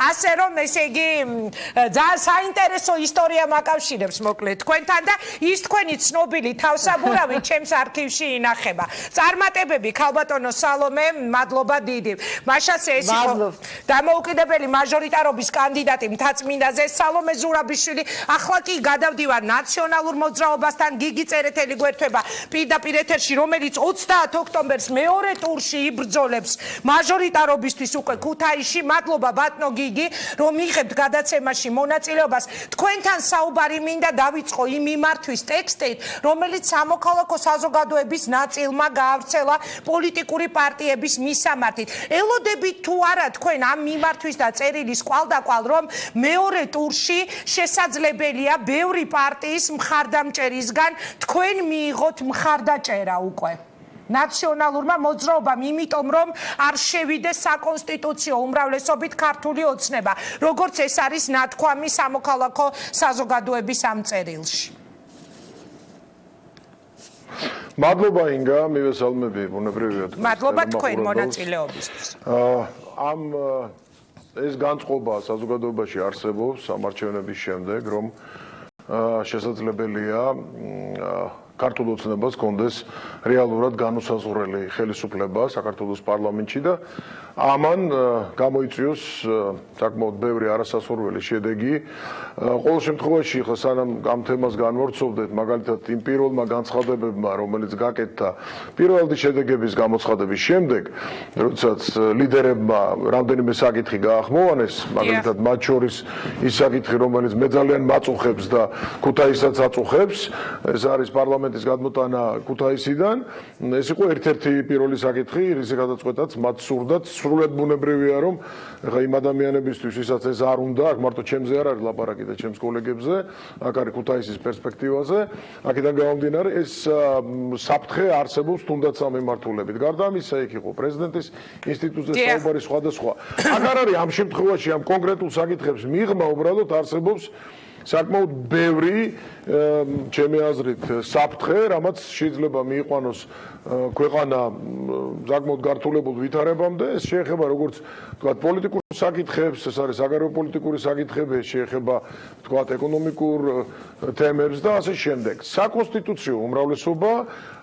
ასე რომ ესე იგი ძალიან საინტერესო ისტორია მაკავშირებს მოკლედ თქვენთან და ის თქვენი ცნობილი თავსაბურავი ჩემს არქივში ინახება. წარმატებები ქალბატონო სალომე, მადლობა დიდი. მაშასე ეს იყო დამოუკიდებელი მაჟორიტარობის კანდიდატი მთაწმინდაზე სალომე ზურაბიშვილი. ახლა კი გადავდივარ ნაციონალურ მოძრაობასთან გიგი წერეთელი გვერდება პირდაპირ ეთერში, რომელიც 30 ოქტომბერს მეორე ტურში იბრძოლებს მაჟორიტარობისთვის უკვე ქუთაისში. მადლობა ბატონო გიგი, რომ მიიღებთ გადაცემაში მონაწილეობას. თქვენთან საუბარი მინდა დავიწყო იმ მიმართვის ტექსტით, რომელიც სამოქალაქო საზოგადოების ნაწილმა გაავრცელა პოლიტიკური პარტიების მისამართით. ელოდებით თუ არა თქვენ ამ მიმართვის და წერილის კვალდაკვალ, რომ მეორე ტურში შესაძლებელია ბევრი პარტიის მხარდამჭერისგან თქვენ მიიღოთ მხარდაჭერა უკვე ნაციონალურმა მოძრაობამ, იმიტომ რომ არ შევიდეს საკონსტიტუციო უმრავლესობით ქართული ოცნება, როგორც ეს არის ნათქვამი სამოქალაქო საზოგადოების ამ წერილში. მადლობა ინგა, მივესალმები ბუნებრივია. მადლობა თქვენ მონაწილეობისთვის. ამ ეს განწყობა საზოგადოებაში არსებობს სამარჩევნების შემდეგ, რომ შესაძლებელია ქართულ ოცნებას კონდეს რეალურად განუსაზღვრელი ხელისუფლება საქართველოს პარლამენტში და ამან გამოიწვიოს საკმაოდ ბევრი არასასურველი შედეგი. ყოველ შემთხვევაში ხა სანამ ამ თემას განვორცოვდეთ, მაგალითად იმ პირველმა განცხადებებმა, რომელიც გაკეთდა პირველადი შედეგების გამოცხადების შემდეგ, როდესაც ლიდერებმა რამდენიმე საკითხი გაახმოვანეს, მაგალითად მათ შორის ის საკითხი, რომელიც მე ძალიან მაწუხებს და ქუთაისაც აწუხებს, ეს არის პარლამენტის გადმოტანა ქუთაისიდან. ეს იყო ერთ-ერთი პირველი საკითხი, რის გადაწყვეტაც მათ სურდათ. სრულად ბუნებრივია, რომ ხა იმ ადამიანებისთვის, ვისაც ეს არ უნდა, აქ მარტო ჩემზე არ არის ლაპარაკი და ჩემს კოლეგებზე, აქ არის ქუთაისის პერსპექტივაზე. აქედან გამომდინარე, ეს საფრთხე არსებობს თუნდაც ამ მიმართულებით. გარდა ამისა, იქ იყო პრეზიდენტის ინსტიტუტზე საუბარი სხვადასხვა. აქ არ არის ამ შემთხვევაში ამ კონკრეტულ საკითხებს მიღმა, უბრალოდ არსებობს საკმაოდ ბევრი ჩემი აზრით საფრთხე, რამაც შეიძლება მიიყვანოს ქვეყანა საკმაოდ გართულებულ ვითარებამდე. ეს შეეხება როგორც თქვა პოლიტიკურ საკითხებს, ეს არის საგარეო პოლიტიკური საკითხები, შეეხება თქვა ეკონომიკურ თემებს და ასე შემდეგ. საკონსტიტუციო უმრავლესობა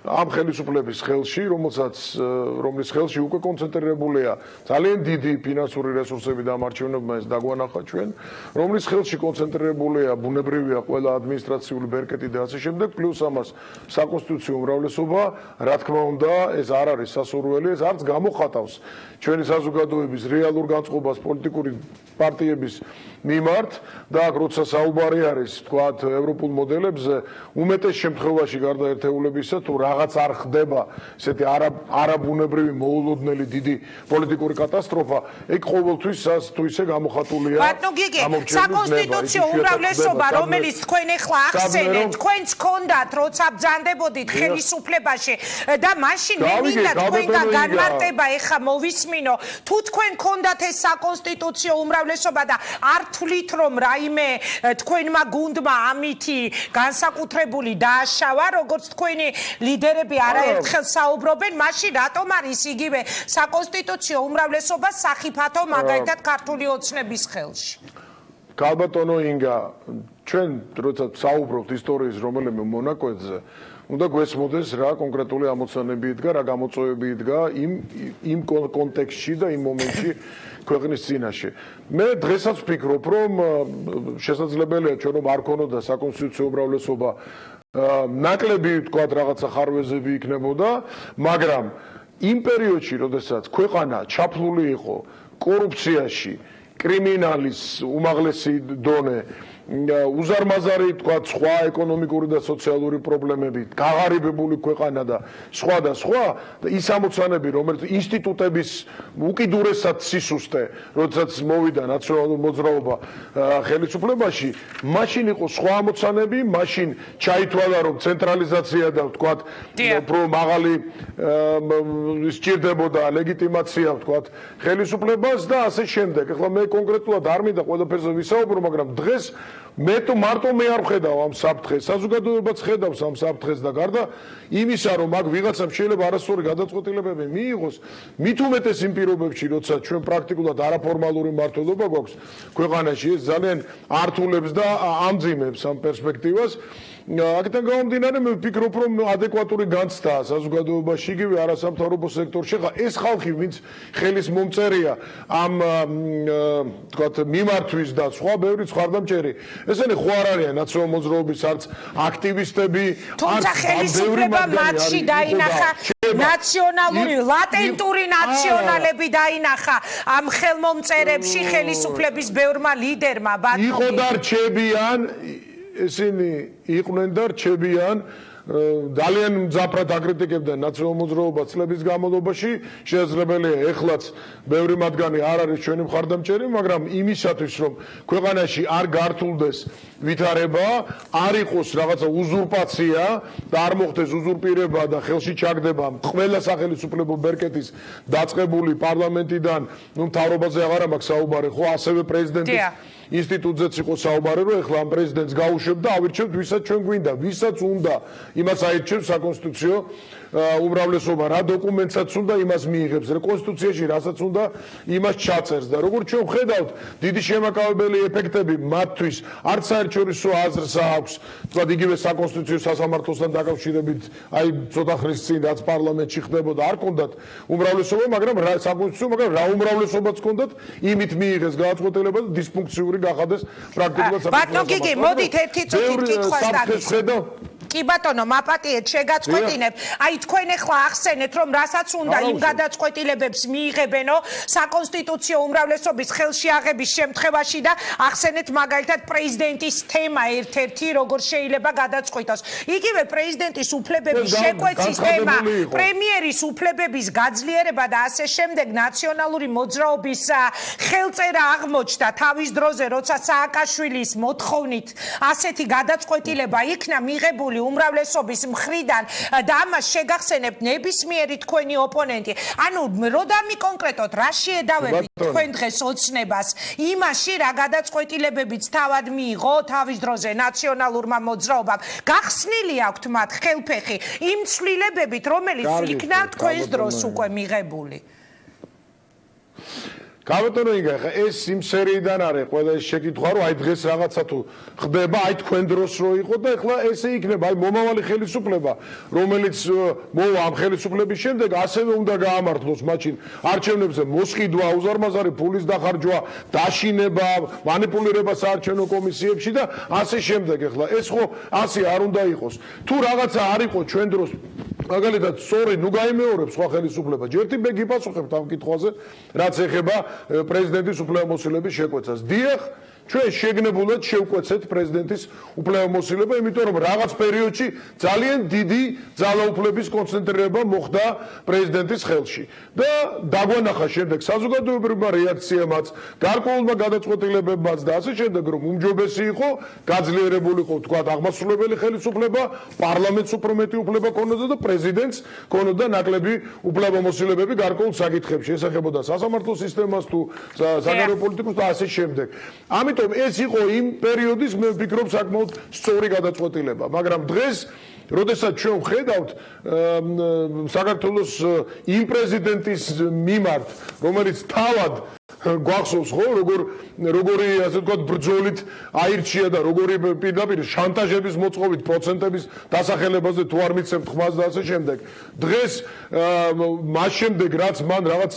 ამ ხელისუფლების ხელში, რომლის ხელში უკვე კონცენტრირებულია ძალიან დიდი ფინანსური რესურსები და ამარჩევნებმა ეს დაგვანახა ჩვენ, რომლის ხელში კონცენტრირებულია ბუნებრივია ყველა ადმინისტრაციული ბერკეტი და ასე შემდეგ, პლუს ამას საკონსტიტუციო უმრავლესობა, რა თქმა უნდა, ეს არ არის სასურველი, ეს არც გამოხატავს ჩვენი საზოგადოების რეალურ განწყობას პოლიტიკური პარტიების მიმართ და აქ როცა საუბარი არის თქვათ ევროპულ მოდელებზე, უმეტეს შემთხვევაში გარდა ერთეულებისა თუ რაღაც არ ხდება ესეთი არაბუნებრივი მოულოდნელი დიდი პოლიტიკური კატასტროფა, ეგ ყოველთვის თუ ისე გამოხატულია. ბატონო გიგი, საკონსტიტუციო უმრავლესობა, რომელიც თქვენ ახლა ახსენეთ, თქვენც გქონდათ, როცა ბრძანდებოდით ხელისუფლებაში და მაშინ მე მინდა თქვენგან განმარტება ეხა მოვისმინო, თუ თქვენ გქონდათ ეს საკონსტიტუციო უმრავლესობა და არ თვლით, რომ რაიმე თქვენმა გუნდმა ამითი განსაკუთრებული დააშავა, როგორც თქვენი ლიდერები არაერთხელ საუბრობენ, მაშინ რატომ არის იგივე საკონსტიტუციო უმრავლესობა სახიფათო მაგალითად ქართული ოცნების ხელში? ქალბატონო ინგა, ჩვენ როცა საუბრობთ ისტორიის რომელიმე მონაკვეთზე, უნდა გვესმოდეს რა კონკრეტული ამოცანები იდგა, რა გამოწვევები იდგა იმ კონტექსტში და იმ მომენტში ქვეყნის წინაშე. მე დღესაც ვფიქრობ, რომ შესაძლებელია ჩვენ რომ არ ქონოდა საკონსტიტუციო უმრავლესობა, ნაკლები თქვათ რაღაცა ხარვეზები იქნებოდა, მაგრამ იმ პერიოდში, როდესაც ქვეყანა ჩაფლული იყო კორუფციაში, კრიმინალის უმაღლესი დონე, უზარმაზარი თქვათ სხვა ეკონომიკური და სოციალური პრობლემები, გაღარიბებული ქვეყანა და სხვა და სხვა და ის ამოცანები, რომელიც ინსტიტუტების უკიდურესად სისუსტე, როდესაც მოვიდა ნაციონალური მოძრაობა ხელისუფლებაში, მაშინ იყო სხვა ამოცანები, მაშინ ჩაითვალა რომ ცენტრალიზაცია და თქვათ უფრო მაღალი სჭირდებოდა ლეგიტიმაცია თქვათ ხელისუფლებას და ასე შემდეგ. ახლა მე კონკრეტულად არ მინდა ყველაფერზე ვისაუბრო, მაგრამ დღეს მე თუ მარტო მე არ ხედავ ამ საფრთხეს, საზოგადოებაც ხედავს ამ საფრთხეს და გარდა იმისა, რომ აქ ვიღაცამ შეიძლება არასწორი გადაწყვეტილებები მიიღოს, მით უმეტეს იმ პირობებში, როცა ჩვენ პრაქტიკულად არაფორმალური მმართველობა გვაქვს ქვეყანაში, ეს ძალიან ართულებს და ამძიმებს ამ პერსპექტივას. აქედან გამომდინარე მე ვფიქრობ, რომ ადეკვატური განცდაა საზოგადოებაში, იგივე არასამთავრობო სექტორში. ხა ეს ხალხი, ვინც ხელის მომწერია ამ თქვათ მიმართვის და სხვა ბევრი ცხვარდამჭერი, ესენი ხო არ არიან ნაციონალური მოძრაობის არც აქტივისტები, თუმცა ხელისუფლება მათში დაინახა ნაციონალური ლატენტური ნაციონალები დაინახა ამ ხელმომწერებში ხელისუფლების ბევრმა ლიდერმა იყო და რჩებიან ისინი იყვნენ და რჩებიან ძალიან მძაფრად აკრიტიკებდნენ ნაციონალურ მოძრაობას წლების განმავლობაში შესაძლებელია ეხლაც ბევრი მათგანი არ არის ჩვენი მხარდამჭერი მაგრამ იმისათვის რომ ქვეყანაში არ გართულდეს ვითარება არ იყოს რაღაცა უზურპაცია და არ მოხდეს უზურპირება და ხელში ჩაგდება ყველა სახელმწიფო ბერკეთის დაწყებული პარლამენტიდან მთავრობაზე აღარ მაქვს საუბარი ხო ასევე პრეზიდენტის ინსტიტუტზეც იყო საუბარი რომ ეხლა ამ პრეზიდენტს გაუშვებთ და ავირჩევთ ვისაც ჩვენ გვინდა ვისაც უნდა იმას აირჩევს საკონსტიტუციო უმრავლესობა რა დოკუმენტსაც უნდა იმას მიიღებს რა კონსტიტუციაში რასაც უნდა იმას ჩაწერს და როგორც ჩვენ ვხედავთ დიდი შემაკავებელი ეფექტები მათთვის არც საერთაშორისო აზრს აქვს თქვა იგივე საკონსტიტუციო სასამართლოსთან დაკავშირებით აი ცოტა ხნის წინ რაც პარლამენტში ხდებოდა არ კონდათ უმრავლესობა მაგრამ რა საკონსტიტუციო მაგრამ რა უმრავლესობაც კონდათ იმით მიიღეს გადაწყვეტილება და დისფუნქციური გახადეს პრაქტიკულად საკონსტიტუციო ბატონო გიგი მოდით ერთი წუთი კითხვას დაგისვით კი ბატონო მაპატიეთ შეგაწყვეტინებ აი თქვენ ახლა ახსენეთ რომ რასაც უნდა იმ გადაწყვეტილებებს მიიღებენო საკონსტიტუციო უმრავლესობის ხელში აღების შემთხვევაში და ახსენეთ მაგალითად პრეზიდენტის თემა ერთ-ერთი როგორ შეიძლება გადაწყვიტოს იგივე პრეზიდენტის უფლებების შეკვეცის თემა პრემიერის უფლებების გაძლიერება და ასე შემდეგ ნაციონალური მოძრაობის ხელწერა აღმოჩნდა თავის დროზე როცა სააკაშვილის მოთხოვნით ასეთი გადაწყვეტილება იქნა მიღებული უმრავლესობის მხრიდან და ამას შეგახსენებთ ნებისმიერი თქვენი ოპონენტი. ანუ რო დამიკონკრეტოთ, რა შეედავებით თქვენ დღეს ოცნებას იმაში რა გადაწყვეტილებებიც თავად მიიღო თავის დროზე ნაციონალურმა მოძრაობამ. გახსნილი აქვთ მათ ხელფეხი იმ ცვლილებებით, რომელიც იქნა თქვენს დროს უკვე მიღებული. გამეტონო იგა ხა ეს იმ სერიიდან არის ყველა ეს შეკითხვა რომ აი დღეს რაღაცა თუ ხდება აი თქვენ დროს რო იყო და ეხლა ესე იქნება აი მომავალი ხელისუფლება რომელიც მოვა ამ ხელისუფლების შემდეგ ასევე უნდა გაამართლოს მაშინ არჩევნებზე მოსყიდვა უზარმაზარი ფულის დახარჯვა დაშინება მანიპულირება საარჩევნო კომისიებში და ასე შემდეგ ეხლა ეს ხო ასე არ უნდა იყოს თუ რაღაცა არ იყო ჩვენ დროს მაგალითად სწორი ნუ გაიმეორებს სხვა ხელისუფლება ჯერთი მე გიპასუხებთ ამ კითხვაზე რაც ეხება პრეზიდენტის უფლებამოსილების შეკვეცას. დიახ, ჩვენ შეგნებულად შევკვეცეთ პრეზიდენტის უფლებამოსილება, იმიტომ რომ რაღაც პერიოდში ძალიან დიდი ძალაუფლების კონცენტრირება მოხდა პრეზიდენტის ხელში. და დაგვანახა შემდეგ საზოგადოებრივმა რეაქციამაც, გარკვეულმა გადაწყვეტილებებმაც და ასე შემდეგ, რომ უმჯობესი იყო გაძლიერებული იყო თქვა აღმასრულებელი ხელისუფლება, პარლამენტს უფრო მეტი უფლება ქონოდა და პრეზიდენტს ქონოდა ნაკლები უფლებამოსილებები გარკვეულ საკითხებში, ესახებოდა სასამართლო სისტემას თუ საგარეო პოლიტიკას და ასე შემდეგ. ამიტომ ეს იყო იმ პერიოდის მე ვფიქრობ საკმაოდ სწორი გადაწყვეტილება, მაგრამ დღეს როდესაც ჩვენ ვხედავთ საქართველოს იმ პრეზიდენტის მიმართ, რომელიც თავად გვახსოვს ხო როგორი ასე ვთქვათ ბრძოლით აირჩია და როგორი პირდაპირ შანტაჟების მოწყობით პროცენტების დასახელებაზე თუ არ მიცემთ ხმას და ასე შემდეგ. დღეს მას შემდეგ რაც მან რაღაც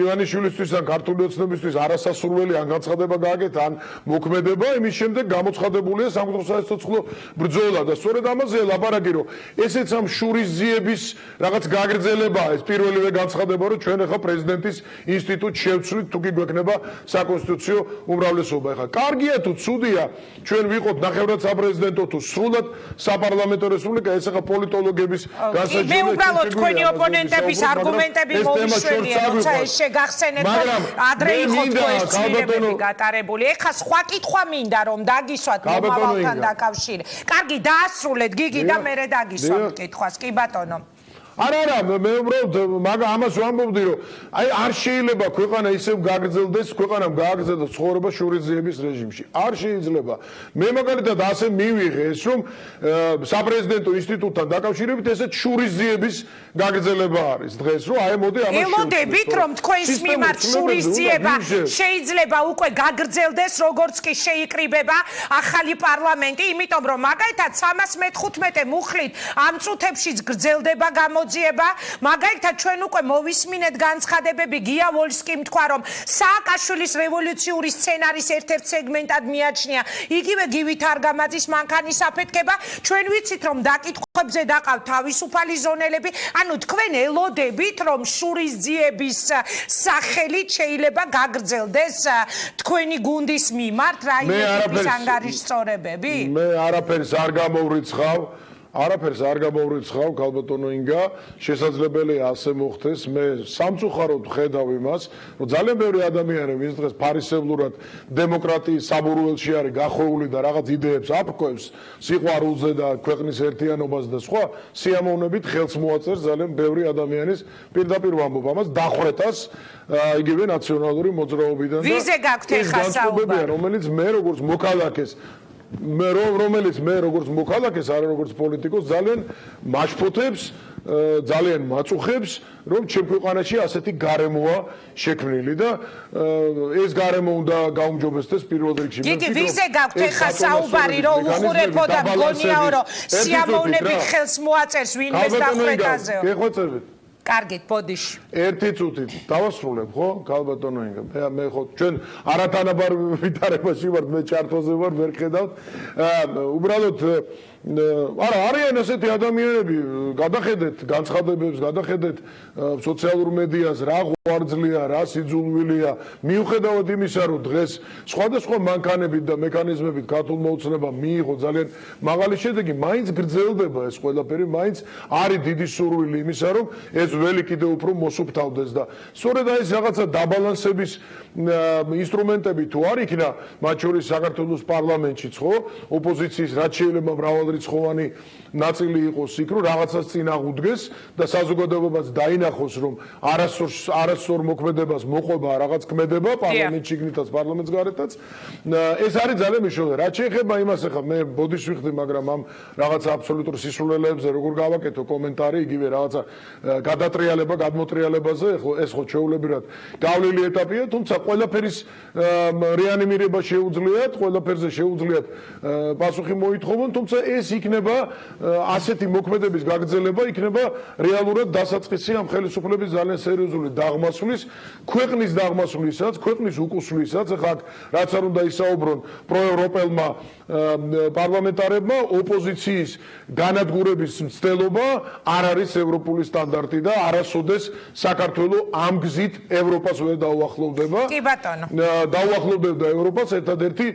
ივანიშვილისთვის ან ქართული ოცნებისთვის არასასურველი ან განცხადება გააკეთა ან მოქმედება იმის შემდეგ გამოცხადებულია სამკვდრო საერთაშორისო ბრძოლა და სწორედ ამაზე ლაპარაკი რომ ესეც ამ შურისძიების რაღაც გაგრძელებაა ეს პირველივე განცხადება რომ ჩვენ ახლა პრეზიდენტის ინსტიტუტ შევცვლით თუ კი გვექნება საკონსტიტუციო უმრავლესობა. ეხლა კარგია თუ ცუდია ჩვენ ვიყოთ ნახევრად საპრეზიდენტო თუ სრულად საპარლამენტო რესპუბლიკა ეს ახლა პოლიტოლოგების განსაჯულება მე უბრალოდ თქვენი ოპონენტების არგუმენტები მოვიშვენია როცა ეს შეგახსენეთ რომ ადრე იყო ეს ცვლილებები გატარებული. ეხლა სხვა კითხვა მინდა რომ დაგისვათ მომავალთან დაკავშირებით. კარგი დაასრულეთ გიგი და მერე დაგისვათ კითხვას. კი ბატონო არა, მე უბრალოდ ამას ვამბობდი, რომ აი არ შეიძლება ქვეყანა ისევ გაგრძელდეს, ქვეყანამ გააგრძელოს ცხოვრება შურისძიების რეჟიმში. არ შეიძლება. მე მაგალითად ასე მივიღე ეს, რომ საპრეზიდენტო ინსტიტუტთან დაკავშირებით ესეთ შურისძიების გაგრძელება არის დღეს, რომ აი მოდი ამას ელოდებით, რომ თქვენს მიმართ შურისძიება შეიძლება უკვე გაგრძელდეს, როგორც კი შეიკრიბება ახალი პარლამენტი, იმიტომ რომ მაგალითად 315 მუხლით ამ წუთებშიც გრძელდება გამოძიება, მაგალითად ჩვენ უკვე მოვისმინეთ განცხადებები გია ვოლსკიმ თქვა, რომ სააკაშვილის რევოლუციური სცენარის ერთ-ერთ სეგმენტად მიაჩნია იგივე გივით არგამაძის მანქანის აფეთქება, ჩვენ ვიცით რომ დაკითხვებზე დაყავთ თავისუფალი ზონელები, ანუ თქვენ ელოდებით რომ შურისძიების სახელით შეიძლება გაგრძელდეს თქვენი გუნდის მიმართ რაიმე ტიპის ანგარიშსწორებები? მე არაფერს არ გამოვრიცხავ. არაფერს არ გამოვრიცხავ, ქალბატონო ინგა, შესაძლებელია ასე მოხდეს. მე სამწუხაროდ ხედავ იმას, რომ ძალიან ბევრი ადამიანი, ვინც დღეს ფარისევლურად დემოკრატიის საბურველში არის გახვეული და რაღაც იდეებს აფრქვევს, სიყვარულზე და ქვეყნის ერთიანობაზე და სხვა, სიამოვნებით ხელს მოაწერს ძალიან ბევრი ადამიანის პირდაპირ ვამბობ ამას დახვრეტას იგივე ნაციონალური მოძრაობიდან და ვიზე გაქვთ ეხა საუბარი, რომელიც მე როგორც მოქალაქეს რომელიც მე როგორც მოქალაქეს, არა როგორც პოლიტიკოს ძალიან მაშფოთებს, ძალიან მაწუხებს, რომ ჩემ ქვეყანაში ასეთი გარემოა შექმნილი და ეს გარემო უნდა გაუმჯობესდეს პირველ რიგში. გიგი, ვიზე გაქვთ ეხა საუბარი, რომ უხურებო და მგონიაო, რომ სიამოვნებით ხელს მოაწერს ვინმეს დახვრეტაზეო. გეხვეწებით. კარგით, ბოდიში. ერთი წუთით დავასრულებ, ხო? ქალბატონო ინგა. მე ხო ჩვენ არათანაბარ ვითარებაში ვართ, მე ჩარტოზე ვარ, ვერ ხედავთ. უბრალოდ არა, არიან ასეთი ადამიანები, გადახედეთ განცხადებებს, გადახედეთ სოციალურ მედიას, რა ღვარძლია, რა სიძულვილია, მიუხედავად იმისა, რომ დღეს სხვადასხვა მანქანებით და მექანიზმებით ქართულ მოუწნებამ მიიღო ძალიან მაღალი შედეგი, მაინც გრძელდება ეს ყველაფერი, მაინც არის დიდი სურვილი იმისა, რომ ეს ველი კიდევ უფრო მოსუფთავდეს და სწორედ ეს რაღაცა დაბალანსების ინსტრუმენტები თუ არ იქნა, მათ შორის საქართველოს პარლამენტშიც, ხო, ოპოზიციის რაც შეიძლება მრავალრიცხოვანი ნაწილი იყოს იქ, რომ რაღაცას წინ აღუდგეს და საზოგადოებაც დაინახოს, რომ არასწორ მოქმედებას მოყვება რაღაც ქმედება პარლამენტში გნითაც პარლამენტს გარეთაც. ეს არის ძალიან მნიშვნელოვანი. რაც შეეხება იმას, ახლა მე ბოდიშ ვიხდი, მაგრამ ამ რაღაცა აბსოლუტურ სისულელეებზე როგორ გავაკეთო კომენტარი, იგივე რაღაცა გადატრიალება, გადმოტრიალებაზე, ეს ხო ჩვეულებრივად გავლილი ეტაპია, თუმცა ყველაფერის რეანიმირება შეუძლიათ, ყველაფერზე შეუძლიათ პასუხი მოითხოვონ, თუმცა ეს იქნება ასეთი მოქმედების გაგრძელება იქნება რეალურად დასაწყისი ამ ხელისუფლების ძალიან სერიოზული დაღმასვლის, ქვეყნის დაღმასვლისაც, ქვეყნის უკუსვლისაც, ახლა რაც არ უნდა ისაუბრონ პროევროპელმა პარლამენტარებმა, ოპოზიციის განადგურების მცდელობა არ არის ევროპული სტანდარტი და არასოდეს საქართველოს ამ გზით ევროპას ვერ დაუახლოვდება. კი ბატონო. დაუახლოვდება ევროპას ერთადერთი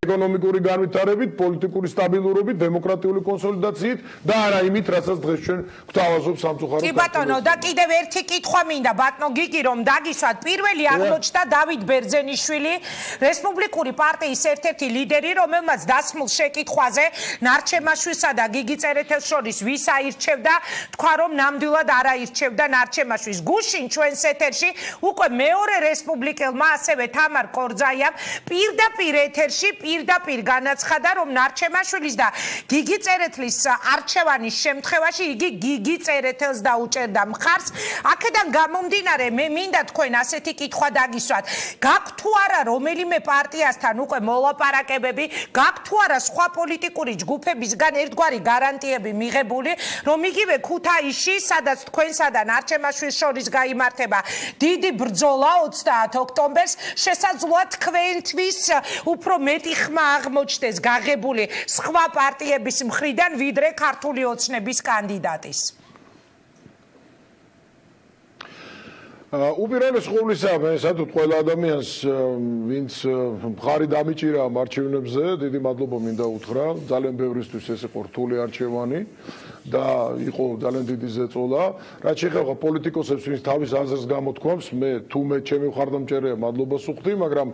ეკონომიკური განვითარებით, პოლიტიკური სტაბილურობით, დემოკრატიული კონსოლიდაციით და არა იმით, რასაც დღეს ჩვენ გვთავაზობ სამწუხაროდ. კი ბატონო, და კიდევ ერთი კითხვა მინდა ბატონო გიგი, რომ დაგისვათ. პირველი აღმოჩნდა დავით ბერძენიშვილი, რესპუბლიკური პარტიის ერთ-ერთი ლიდერი, რომელმაც დასმულ შეკითხვაზე ნარჩემაშვისა და გიგი წერეთელს შორის ვის აირჩევდა, თქვა რომ ნამდვილად არ აირჩევდა ნარჩემაშვილს. გუშინ ჩვენს ეთერში უკვე მეორე რესპუბლიკელმა, ასევე თამარ კორძაიამ პირდაპირ ეთერში პირდაპირ განაცხადა, რომ ნარჩემაშვილის და გიგი წერეთლის არჩევანის შემთხვევაში იგი გიგი წერეთელს დაუჭერდა მხარს. აქედან გამომდინარე, მე მინდა თქვენ ასეთი კითხვა დაგისვათ. გაქვთ თუ არა რომელიმე პარტიასთან უკვე მოლაპარაკებები, გაქვთ თუ არა სხვა პოლიტიკური ჯგუფებისგან ერთგვარი გარანტიები მიღებული, რომ იგივე ქუთაისში, სადაც თქვენსა და ნარჩემაშვილის შორის გაიმართება დიდი ბრძოლა 30 ოქტომბერს, შესაძლოა თქვენთვის უფრო მეტი ხმა აღმოჩნდეს გაღებული სხვა პარტიების მხრიდან, ვიდრე ქართული ოცნების კანდიდატის. უპირველეს ყოვლისა, მე საერთოდ ყველა ადამიანს, ვინც მხარი დამიჭირა ამ არჩევნებზე, დიდი მადლობა მინდა უთხრა. ძალიან ბევრისთვის ეს იყო რთული არჩევანი და იყო ძალიან დიდი ზეწოლა. რაც შეეხება პოლიტიკოსებს, ვინც თავის აზრს გამოთქვამს, მე ჩემი მხარდამჭერია მადლობას უხდი, მაგრამ